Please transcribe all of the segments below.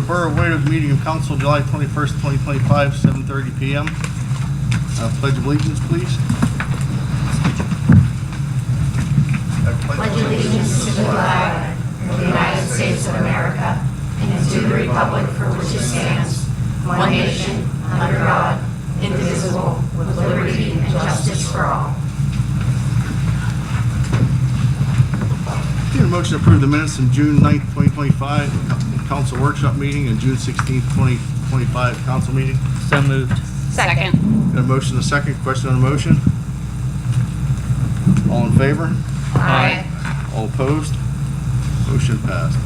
Borough of Wade meeting of council July 21st, 2025, 7:30 p.m. Pledge of allegiance, please. Pledge allegiance to the flag of the United States of America and to the republic for which it stands, one nation, under God, indivisible, with liberty and justice for all. Need a motion to approve the minutes from June 9th, 2025, council workshop meeting, and June 16th, 2025, council meeting. So moved. Second. Got a motion and a second. Question on the motion? All in favor? Aye. All opposed? Motion passed.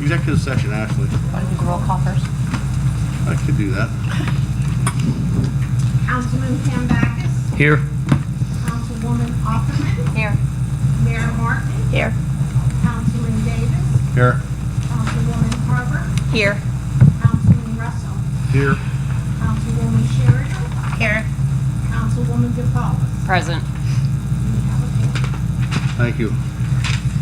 Executive session, Ashley. Want to do roll call first? I could do that. Councilman Pam Backus, Here. Councilwoman Offerman, Here. Mayor Martin, Here. Councilman Davis, Here. Councilwoman Carver, Here. Councilman Russell, Here. Councilwoman Sheridan, Here. Councilwoman DePaula. Present. Thank you.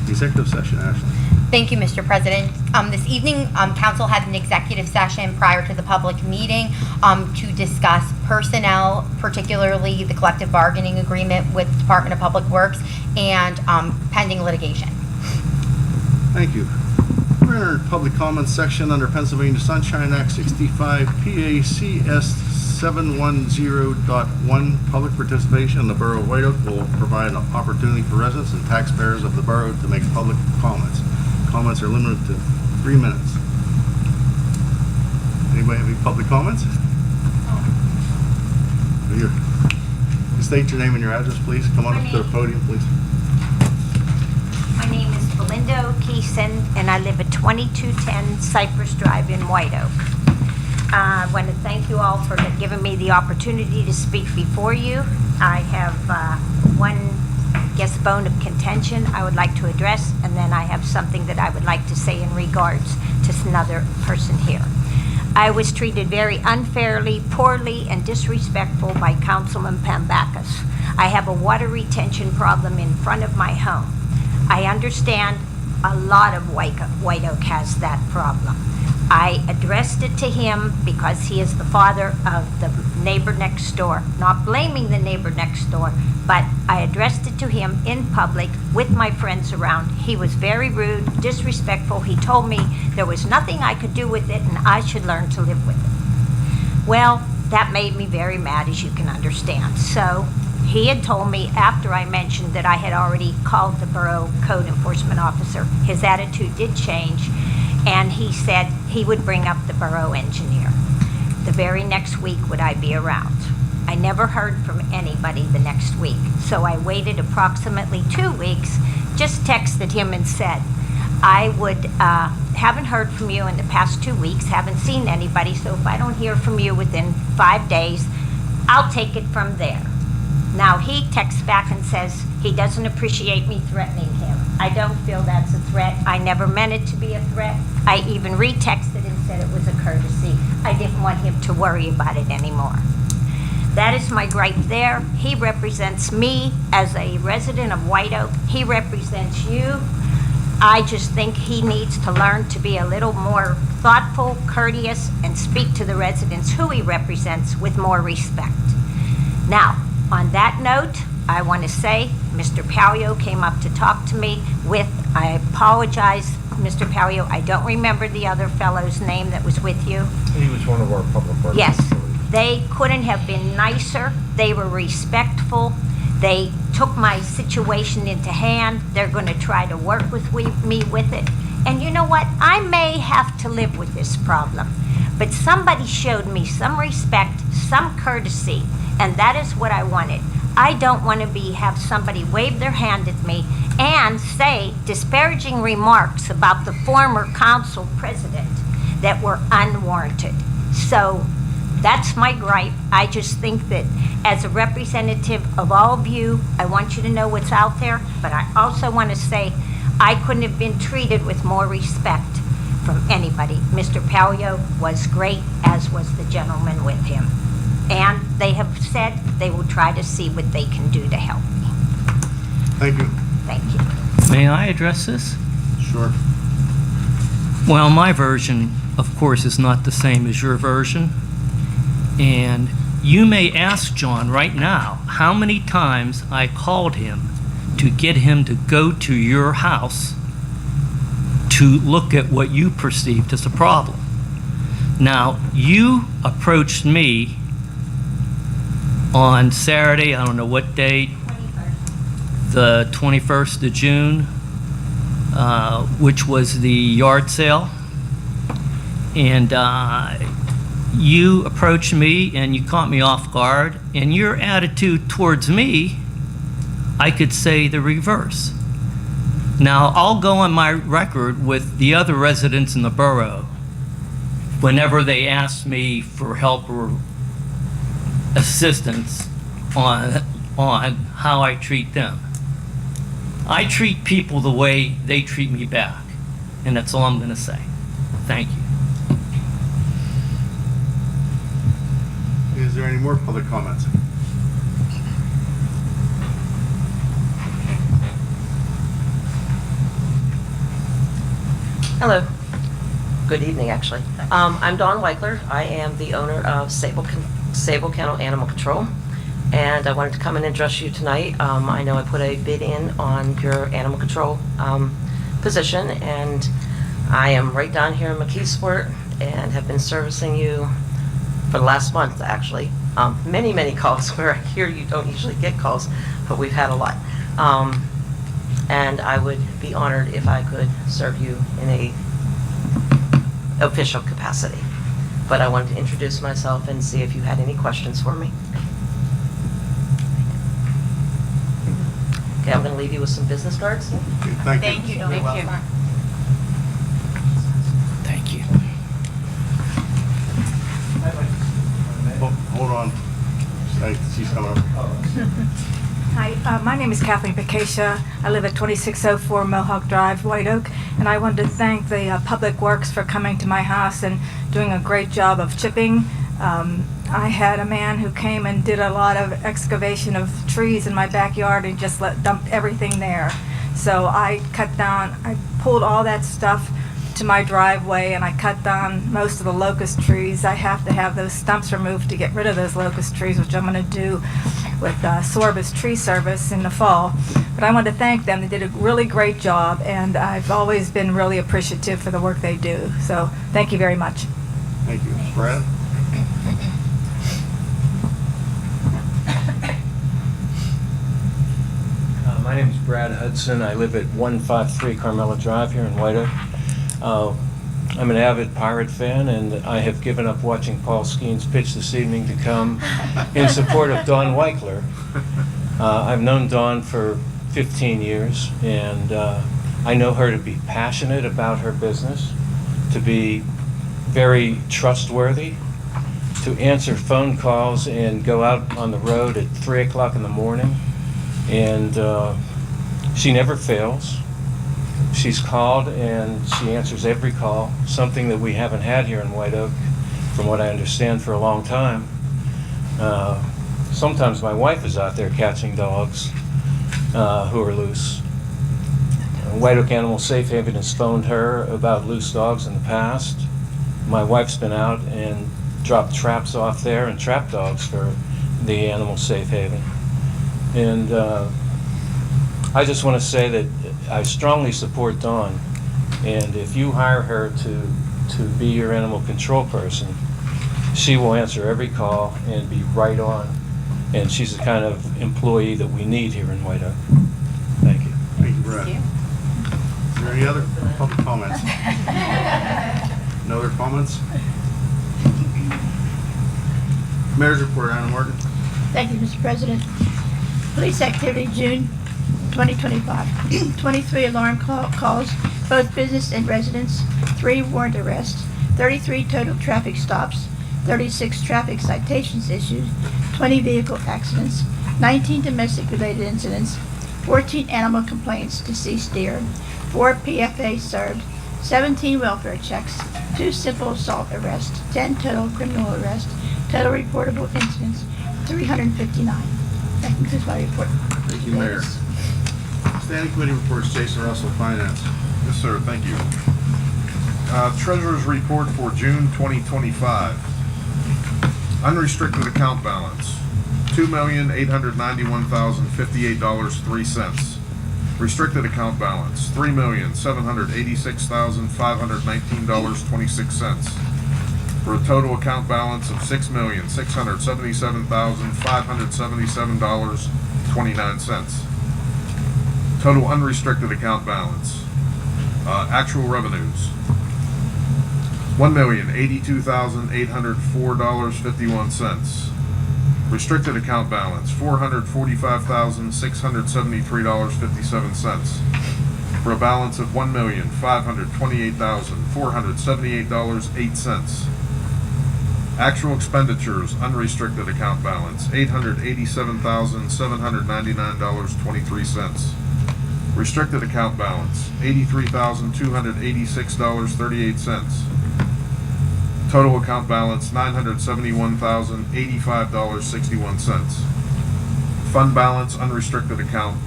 Executive session, Ashley. Thank you, Mr. President. This evening, Council had an executive session prior to the public meeting to discuss personnel, particularly the collective bargaining agreement with the Department of Public Works and pending litigation. Thank you. We're in our public comments section under Pennsylvania Sunshine Act 65 PACS 710.1. Public participation in the Borough of White Oak will provide an opportunity for residents and taxpayers of the borough to make public comments. Comments are limited to 3 minutes. Anybody have any public comments? Here. State your name and your address, please. Come on up to the podium, please. My name is Belinda Keeson, and I live at 2210 Cypress Drive in White Oak. I want to thank you all for giving me the opportunity to speak before you. I have one bone of contention I would like to address, and then I have something that I would like to say in regards to another person here. I was treated very unfairly, poorly, and disrespectful by Councilman Pambacus. I have a water retention problem in front of my home. I understand a lot of White Oak has that problem. I addressed it to him because he is the father of the neighbor next door. Not blaming the neighbor next door, but I addressed it to him in public with my friends around. He was very rude, disrespectful. He told me there was nothing I could do with it and I should learn to live with it. Well, that made me very mad, as you can understand. So he had told me after I mentioned that I had already called the Borough Code Enforcement Officer. His attitude did change, and he said he would bring up the borough engineer. The very next week would I be around. I never heard from anybody the next week, so I waited approximately 2 weeks, just texted him and said, haven't heard from you in the past 2 weeks, haven't seen anybody, so if I don't hear from you within 5 days, I'll take it from there. Now he texts back and says he doesn't appreciate me threatening him. I don't feel that's a threat. I never meant it to be a threat. I even retexted and said it was a courtesy. I didn't want him to worry about it anymore. That is my gripe there. He represents me as a resident of White Oak. He represents you. I just think he needs to learn to be a little more thoughtful, courteous, and speak to the residents who he represents with more respect. Now, on that note, I want to say Mr. Palio came up to talk to me with, I apologize, Mr. Palio, I don't remember the other fellow's name that was with you. He was one of our public works. Yes, employees. they couldn't have been nicer. They were respectful. They took my situation into hand. They're going to try to work with me with it. And you know what? I may have to live with this problem, but somebody showed me some respect, some courtesy, and that is what I wanted. I don't want to have somebody wave their hand at me and say disparaging remarks about the former council president that were unwarranted. So that's my gripe. I just think that as a representative of all of you, I want you to know what's out there, but I also want to say I couldn't have been treated with more respect from anybody. Mr. Palio was great, as was the gentleman with him. And they have said they will try to see what they can do to help me. Thank you. Thank you. May I address this? Sure. Well, my version of course, is not the same as your version. And you may ask John right now how many times I called him to get him to go to your house to look at what you perceived as a problem. Now, you approached me on Saturday, I don't know what date, the 21st of June, which was the yard sale. And you approached me and you caught me off guard, and your attitude towards me, I could say the reverse. Now, I'll go on my record with the other residents in the borough whenever they ask me for help or assistance on how I treat them. I treat people the way they treat me back, and that's all I'm going to say. Thank you. Is there any more public comments? Hello. Good evening, actually. I'm Dawn Weichler. I am the owner of Sable Kennel Animal Control, and I wanted to come and address you tonight. I know I put a bid in on your animal control position, and I am right down here in McKeesport and have been servicing you for the last month, actually. Many calls where I hear you don't usually get calls, but we've had a lot. And I would be honored if I could serve you in a official capacity. But I wanted to introduce myself and see if you had any questions for me. Okay, I'm going to leave you with some business cards. Okay, thank you. Thank you, Dawn. Thank you. Thank you. Oh, hold on. She's coming up. Hi, my name is Kathleen Picascia. I live at 2604 Mohawk Drive, White Oak, and I wanted to thank the Public Works for coming to my house and doing a great job of chipping. I had a man who came and did a lot of excavation of trees in my backyard and just dumped everything there. So I pulled all that stuff to my driveway, and I cut down most of the locust trees. I have to have those stumps removed to get rid of those locust trees, which I'm going to do with Sorbus Tree Service in the fall. But I want to thank them. They did a really great job, and I've always been really appreciative for the work they do. So thank you very much. Thank you. Brad? My name is Brad Hudson. I live at 153 Carmela Drive here in White Oak. I'm an avid Pirate fan, and I have given up watching Paul Skeens pitch this evening to come in support of Dawn Weichler. I've known Dawn for 15 years, and I know her to be passionate about her business, to be very trustworthy, to answer phone calls and go out on the road at 3 o'clock in the morning, and she never fails. She's called and she answers every call, something that we haven't had here in White Oak, from what I understand, for a long time. Sometimes my wife is out there catching dogs who are loose. White Oak Animal Safe Haven has phoned her about loose dogs in the past. My wife's been out and dropped traps off there and trap dogs for the Animal Safe Haven. And I just want to say that I strongly support Dawn, and if you hire her to be your animal control person, she will answer every call and be right on, and she's the kind of employee that we need here in White Oak. Thank you. Thank you, Brad. Is there any other public comments? No other comments? Mayor's report, Anna Morgan. Thank you, Mr. President. Police activity, June 2025. 23 alarm calls, both business and residents, 3 warrant arrests, 33 total traffic stops, 36 traffic citations issued, 20 vehicle accidents, 19 domestic-related incidents, 14 animal complaints, deceased deer, 4 PFA served, 17 welfare checks, 2 simple assault arrests, 10 total criminal arrests, total reportable incidents, 359. That concludes my report. Thank you, Mayor. Standing committee reports, Jason Russell, Finance. Yes, sir, thank you. Treasurer's report for June 2025. Unrestricted account balance, $2,891,058.03. Restricted account balance, $3,786,519.26. For a total account balance of $6,677,577.29. Total unrestricted account balance. Actual revenues, $1,082,804.51. Restricted account balance, $445,673.57. For a balance of $1,528,478.08. Actual expenditures, unrestricted account balance, $887,799.23. Restricted account balance, $83,286.38. Total account balance, $971,085.61. Fund balance, unrestricted account,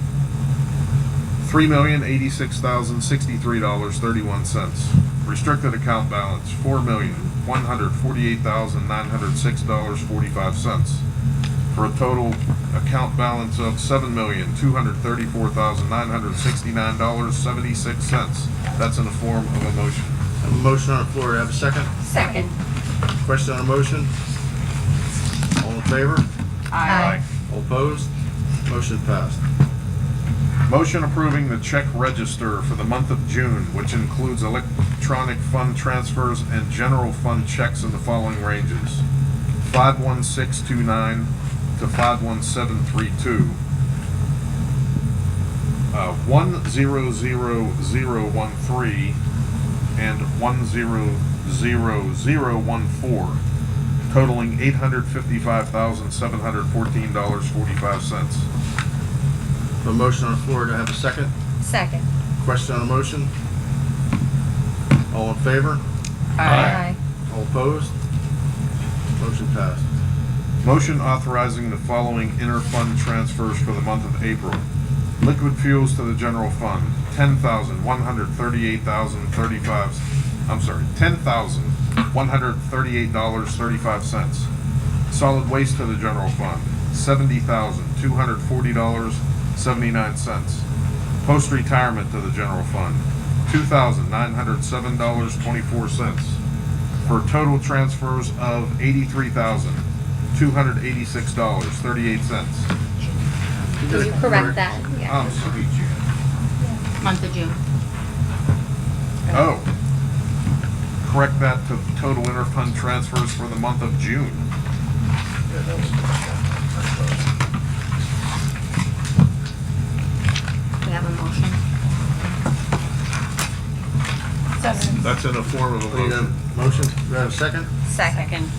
$3,086,063.31. Restricted account balance, $4,148,906.45. For a total account balance of $7,234,969.76. That's in the form of a motion. Have a motion on the floor. Do I have a second? Second. Question on the motion? All in favor? Aye. All opposed? Motion passed. Motion approving the check register for the month of June, which includes electronic fund transfers and general fund checks in the following ranges: 51629 to 51732, 100013, and 100014, totaling $855,714.45. A motion on the floor. Do I have a second? Second. Question on the motion? All in favor? Aye. All opposed? Motion passed. Motion authorizing the following inter-fund transfers for the month of April. Liquid fuels to the general fund, $10,138.35. Solid waste to the general fund, $70,240.79. Post-retirement to the general fund, $2,907.24. For total transfers of $83,286.38. Will you correct that? I'm sorry, Jan. Month of June. Oh. Correct that to total interfund transfers for the month of June. We have a motion. That's in the form of a We need a motion. motion. Do I have a second? Second.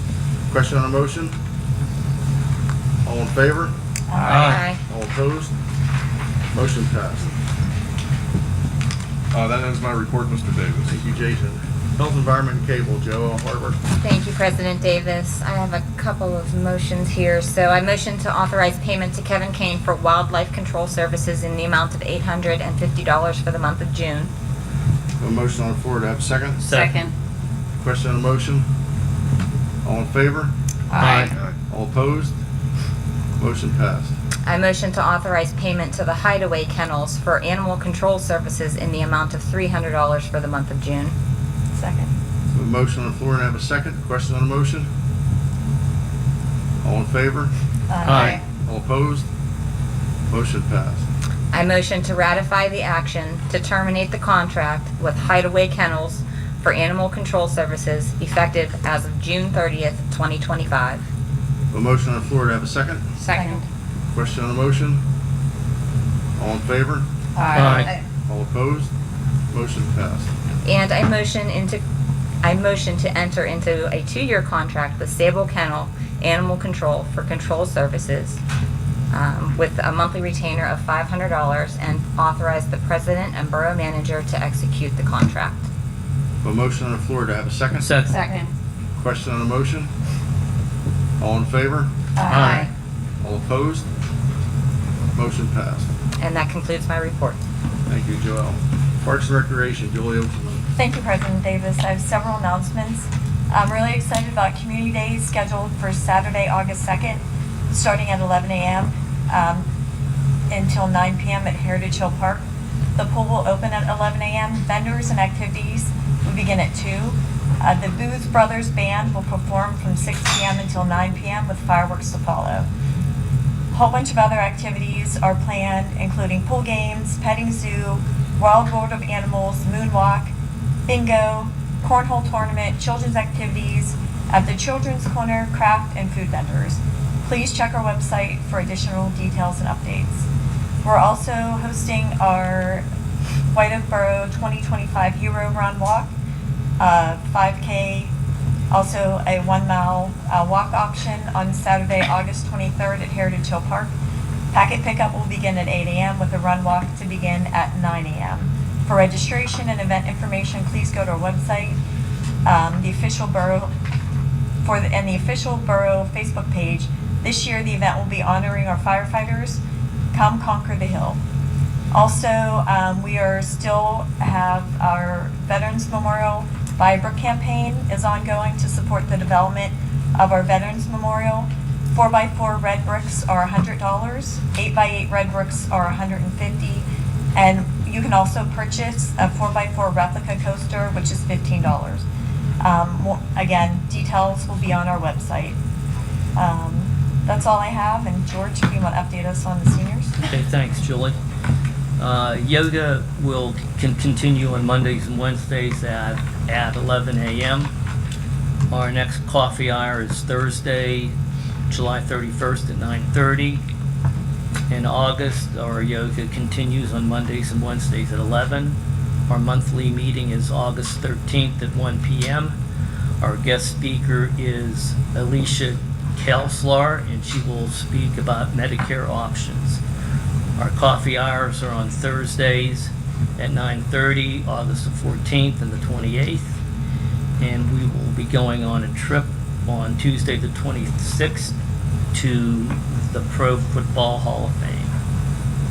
Question on the motion? All in favor? Aye. All opposed? Motion passed. That ends my report, Mr. Davis. Thank you, Jason. Health, Environment, and Cable, Joe Harbert. Thank you, President Davis. I have a couple of motions here. So I motion to authorize payment to Kevin Kane for wildlife control services in the amount of $850 for the month of June. A motion on the floor. Do I have a second? Second. Question on the motion? All in favor? Aye. All opposed? Motion passed. I motion to authorize payment to the Hideaway Kennels for animal control services in the amount of $300 for the month of June. Second. A motion on the floor and I have a second. Question on the motion? All in favor? Aye. All opposed? Motion passed. I motion to ratify the action to terminate the contract with Hideaway Kennels for animal control services effective as of June 30th, 2025. A motion on the floor. Do I have a second? Second. Question on the motion? All in favor? Aye. All opposed? Motion passed. And I motion to enter into a 2-year contract with Stable Kennel Animal Control for control services with a monthly retainer of $500 and authorize the president and borough manager to execute the contract. A motion on the floor. Do I have a second? Second. Second. Question on the motion? All in favor? Aye. All opposed? Motion passed. And that concludes my report. Thank you, Joelle. Parks and Recreation, Julie Oakley. Thank you, President Davis. I have several announcements. I'm really excited about Community Day scheduled for Saturday, August 2nd, starting at 11 a.m. Until 9 p.m. at Heritage Hill Park. The pool will open at 11 a.m. Vendors and activities will begin at 2. The Booth Brothers Band will perform from 6 p.m. until 9 p.m. with fireworks to follow. A whole bunch of other activities are planned, including pool games, petting zoo, Wild World of Animals, moonwalk, bingo, cornhole tournament, children's activities at the Children's Corner, craft and food vendors. Please check our website for additional details and updates. We're also hosting our White Oak Borough 2025 Hero Run Walk, 5K, also a 1 mile walk option on Saturday, August 23rd at Heritage Hill Park. Packet pickup will begin at 8 a.m. with the run walk to begin at 9 a.m. For registration and event information, please go to our website, the official Borough and the official Borough Facebook page. This year, the event will be honoring our firefighters. Come conquer the hill. Also, we are still have our Veterans Memorial Buy a Brick campaign is ongoing to support the development of our Veterans Memorial. 4x4 red bricks are $100. 8x8 red bricks are $150, and you can also purchase a 4x4 replica coaster, which is $15. Again, details will be on our website. That's all I have, and George, if you want to update us on the seniors. Okay, thanks, Julie. Yoga will continue on Mondays and Wednesdays at 11 a.m. Our next coffee hour is Thursday, July 31st at 9:30. In August, our yoga continues on Mondays and Wednesdays at 11. Our monthly meeting is August 13th at 1 p.m. Our guest speaker is Alicia Kelslar, and she will speak about Medicare options. Our coffee hours are on Thursdays at 9:30, August the 14th and the 28th. And we will be going on a trip on Tuesday the 26th to the Pro Football Hall of Fame.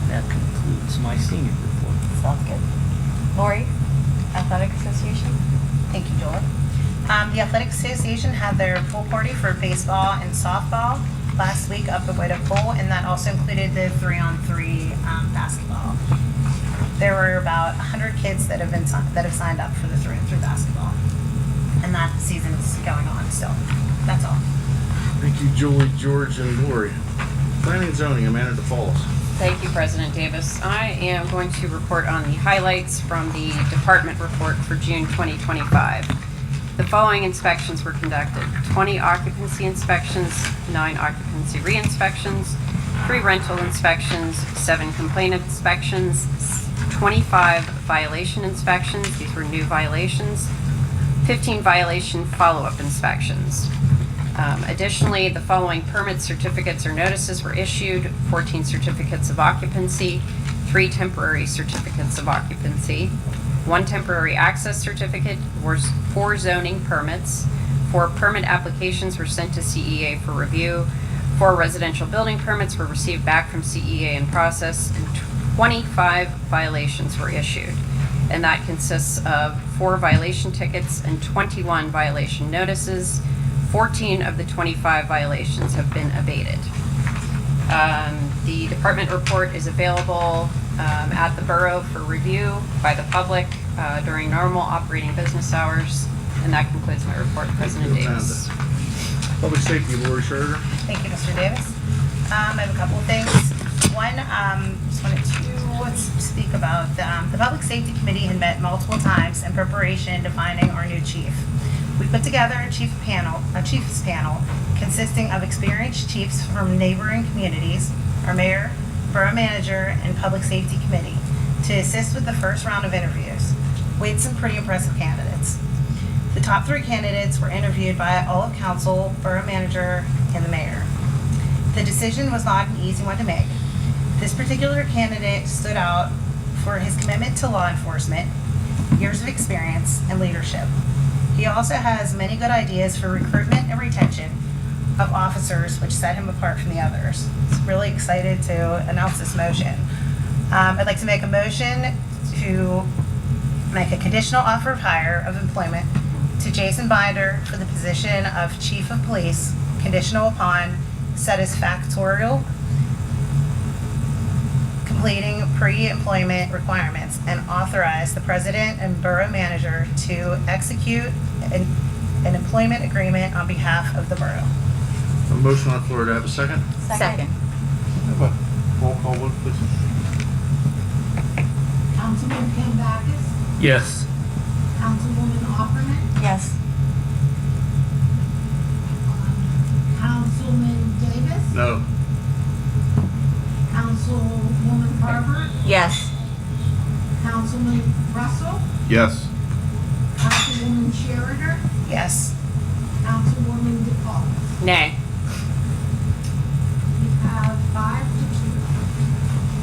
That concludes my senior report. Sounds good. Lori, Athletic Association. Thank you, Joel. The Athletic Association had their pool party for baseball and softball last week up at White Oak Pool, and that also included the 3-on-3 basketball. There were about 100 kids that have signed up for the 3-on-3 basketball, and that season is going on still. That's all. Thank you, Julie, George, and Lori. Planning and zoning, Amanda DeFalls. Thank you, President Davis. I am going to report on the highlights from the department report for June 2025. The following inspections were conducted: 20 occupancy inspections, 9 occupancy re-inspections, 3 rental inspections, 7 complaint inspections, 25 violation inspections, these were new violations, 15 violation follow-up inspections. Additionally, the following permit certificates or notices were issued: 14 certificates of occupancy, 3 temporary certificates of occupancy, 1 temporary access certificate, 4 zoning permits, 4 permit applications were sent to CEA for review, 4 residential building permits were received back from CEA in process, and 25 violations were issued. And that consists of 4 violation tickets and 21 violation notices. 14 of the 25 violations have been abated. The department report is available at the Borough for review by the public during normal operating business hours. And that concludes my report, President Davis. Public safety, Lori Schroeder. Thank you, Mr. Davis. I have a couple of things. One, just wanted to speak about the Public Safety Committee had met multiple times in preparation to finding our new chief. We put together a chiefs panel consisting of experienced chiefs from neighboring communities, our mayor, borough manager, and public safety committee to assist with the first round of interviews. We had some pretty impressive candidates. The top 3 candidates were interviewed by all of council, borough manager, and the mayor. The decision was not an easy one to make. This particular candidate stood out for his commitment to law enforcement, years of experience, and leadership. He also has many good ideas for recruitment and retention of officers, which set him apart from the others. I'm really excited to announce this motion. I'd like to make a motion to make a conditional offer of hire of employment to Jason Binder for the position of Chief of Police, conditional upon satisfactorial completing pre-employment requirements, and authorize the president and borough manager to execute an employment agreement on behalf of the borough. A motion on the floor, do I have a second? Second. Have a roll call vote, please. Councilman Kim Backus, Yes. Councilwoman Opperman, Yes. Councilman Davis, No. Councilwoman Carver, Yes. Councilman Russell, Yes. Councilwoman Sheridan, Yes. Councilwoman DePaul. Nay. We have 5-2.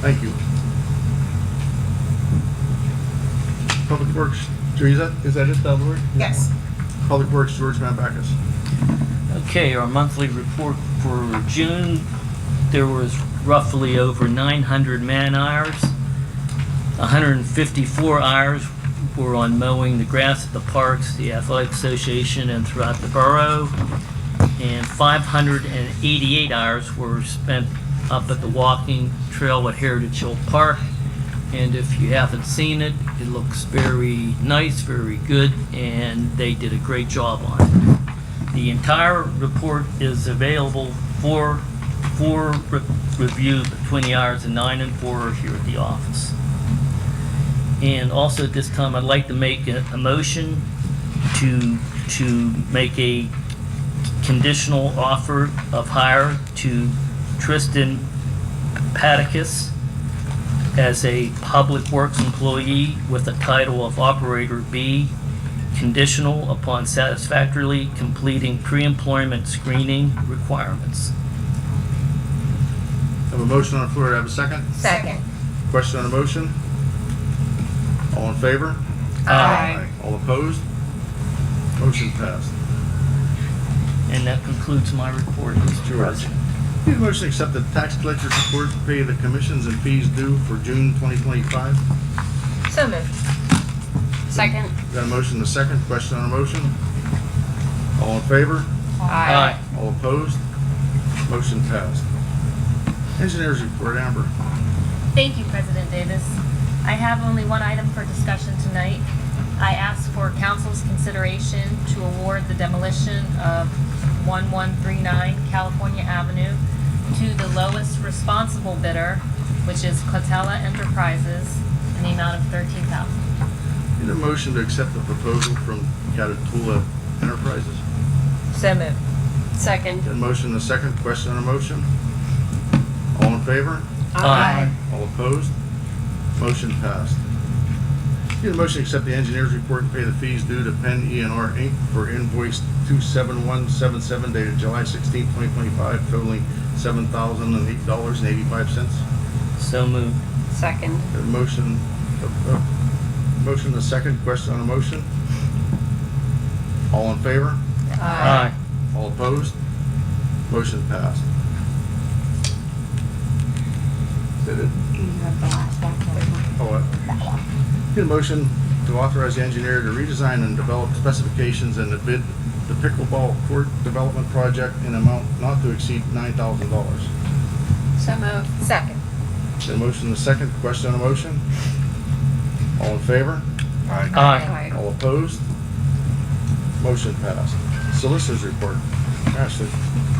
Thank you. Public Works, Teresa, is that it, Lord? Yes. Public Works, George Backus. Okay, our monthly report for June, there was roughly over 900 man hours. 154 hours were on mowing the grass at the parks, the Athletic Association, and throughout the borough. And 588 hours were spent up at the walking trail at Heritage Hill Park. And if you haven't seen it, it looks very nice, very good, and they did a great job on it. The entire report is available for review between the hours of 9 and 4 here at the office. And also at this time, I'd like to make a motion to make a conditional offer of hire to Tristan Paticus as a Public Works employee with the title of Operator B, conditional upon satisfactorily completing pre-employment screening requirements. Have a motion on the floor, do I have a second? Second. Question on the motion? All in favor? Aye. All opposed? Motion passed. And that concludes my report, Mr. President. Need a motion to accept the tax collector's report to pay the commissions and fees due for June 2025. So moved. Second. Got a motion and a second. Question on the motion? All in favor? Aye. All opposed? Motion passed. Engineers report, Amber. Thank you, President Davis. I have only one item for discussion tonight. I ask for council's consideration to award the demolition of 1139 California Avenue to the lowest responsible bidder, which is Cotella Enterprises, in the amount of $13,000. Need a motion to accept the proposal from Catatula Enterprises. So moved. Second. Got a motion and a second. Question on the motion? All in favor? Aye. All opposed? Motion passed. Need a motion to accept the engineer's report and pay the fees due to Penn E&R Inc. for invoice 27177 dated July 16, 2025, totaling $7,008.85. So moved. Second. Got a motion, motion and a second. Question on the motion? All in favor? Aye. All opposed? Motion passed. Is that it? Oh, what? Need a motion to authorize the engineer to redesign and develop specifications and to bid the pickleball court development project in amount not to exceed $9,000. So moved. Second. Got a motion and a second. Question on the motion? All in favor? Aye. All opposed? Motion passed. Solicitor's report. Ashley.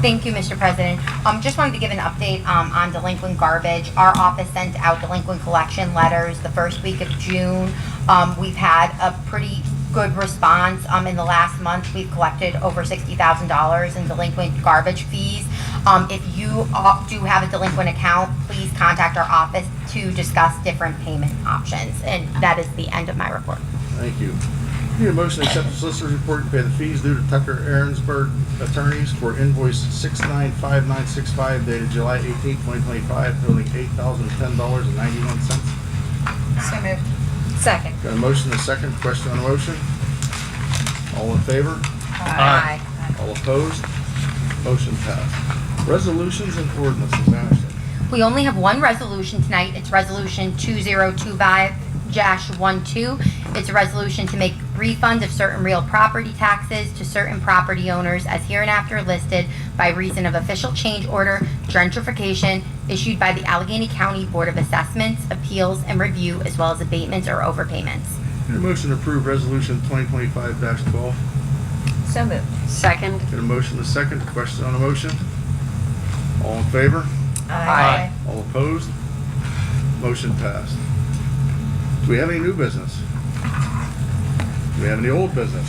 Thank you, Mr. President. Just wanted to give an update on delinquent garbage. Our office sent out delinquent collection letters the first week of June. We've had a pretty good response. In the last month, we've collected over $60,000 in delinquent garbage fees. If you do have a delinquent account, please contact our office to discuss different payment options. And that is the end of my report. Thank you. Need a motion to accept the solicitor's report and pay the fees due to Tucker Aaronsburg attorneys for invoice 695965 dated July 18, 2025, totaling $8,010.91. So moved. Second. Got a motion and a second. Question on the motion? All in favor? Aye. All opposed? Motion passed. Resolutions and ordinances. Ashley. We only have one resolution tonight. It's Resolution 2025 2022-12. It's a resolution to make refund of certain real property taxes to certain property owners as hereinafter listed by reason of official change order gentrification issued by the Allegheny County Board of Assessments, Appeals, and Review, as well as abatements or overpayments. Need a motion to approve resolution 2025-12. So moved. Second. Get a motion and a second. Question on the motion? All in favor? Aye. All opposed? Motion passed. Do we have any new business? Do we have any old business?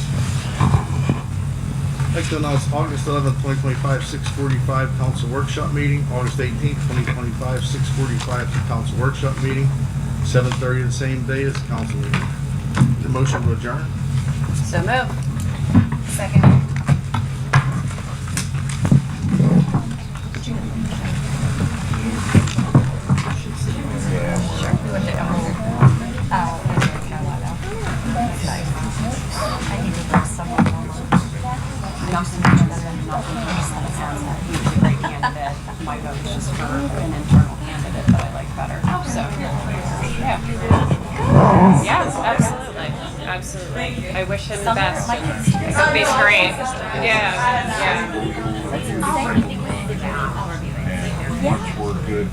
I'd like to announce August 11th, 2025, 6:45 council workshop meeting. August 18th, 2025, 6:45 council workshop meeting. 7:30 the same day as council meeting. The motion to adjourn? So moved. Second. My vote is just for an internal candidate that I like better. So, yeah. Yes, absolutely. Absolutely. I wish him the best. I think he's great. Yeah. We're good.